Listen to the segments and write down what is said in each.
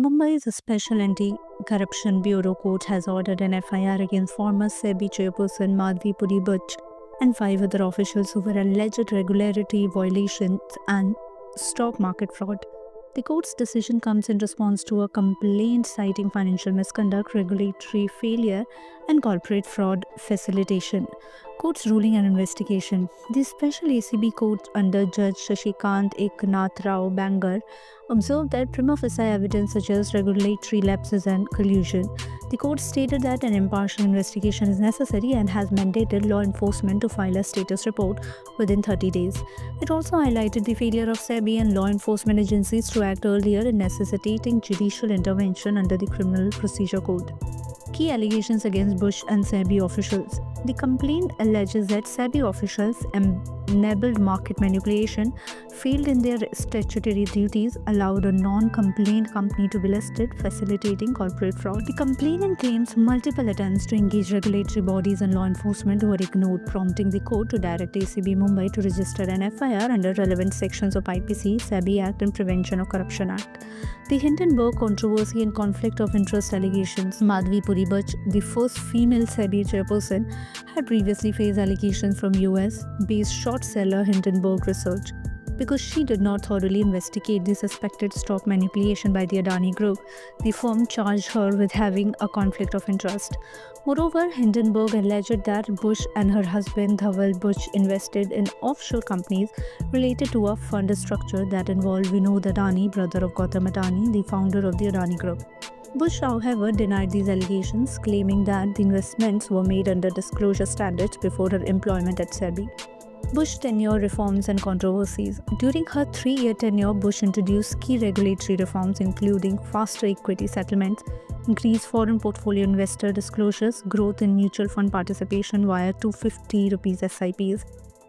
Mumbai's Special Anti-Corruption Bureau Court has ordered an FIR against former SEBI chairperson Madhvi Puri Butch and 5 other officials over alleged regularity violations and stock market fraud. The court's decision comes in response to a complaint citing financial misconduct, regulatory failure, and corporate fraud facilitation. Court's ruling and investigation. The special ACB court under Judge Shashikant Eknath Rao Bangar observed that prima facie evidence suggests regulatory lapses and collusion. The court stated that an impartial investigation is necessary and has mandated law enforcement to file a status report within 30 days. It also highlighted the failure of SEBI and law enforcement agencies to act earlier in necessitating judicial intervention under the Criminal Procedure Code. Key allegations against Bush and SEBI officials. The complaint alleges that SEBI officials enabled market manipulation, failed in their statutory duties, allowed a non-complaint company to be listed, facilitating corporate fraud. The complainant claims multiple attempts to engage regulatory bodies and law enforcement were ignored, prompting the court to direct ACB Mumbai to register an FIR under relevant sections of IPC, SEBI Act and Prevention of Corruption Act. The Hindenburg controversy and conflict of interest allegations. Madhvi Puri Butch, the first female SEBI chairperson, had previously faced allegations from US-based short seller Hindenburg Research. Because she did not thoroughly investigate the suspected stock manipulation by the Adani Group, the firm charged her with having a conflict of interest. Moreover, Hindenburg alleged that Bush and her husband Dhaval Bush invested in offshore companies related to a fund structure that involved Vinod Adani, brother of Gautam Adani, the founder of the Adani Group. Bush, however, denied these allegations, claiming that the investments were made under disclosure standards before her employment at SEBI. Bush tenure reforms and controversies. During her 3-year tenure, Bush introduced key regulatory reforms including faster equity settlements, increased foreign portfolio investor disclosures, growth in mutual fund participation via 250 rupees SIPs.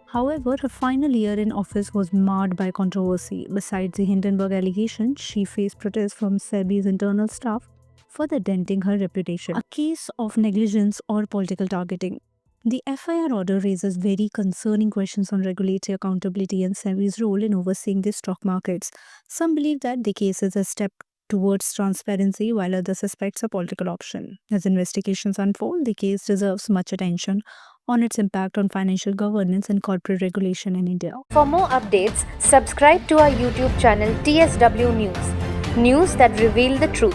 However, her final year in office was marred by controversy. Besides the Hindenburg allegation, she faced protests from SEBI's internal staff, further denting her reputation. A case of negligence or political targeting. The FIR order raises very concerning questions on regulatory accountability and SEBI's role in overseeing the stock markets. Some believe that the case is a step towards transparency, while others suspect a political option. As investigations unfold, the case deserves much attention on its impact on financial governance and corporate regulation in India. For more updates, subscribe to our YouTube channel TSW News. News that reveal the truth.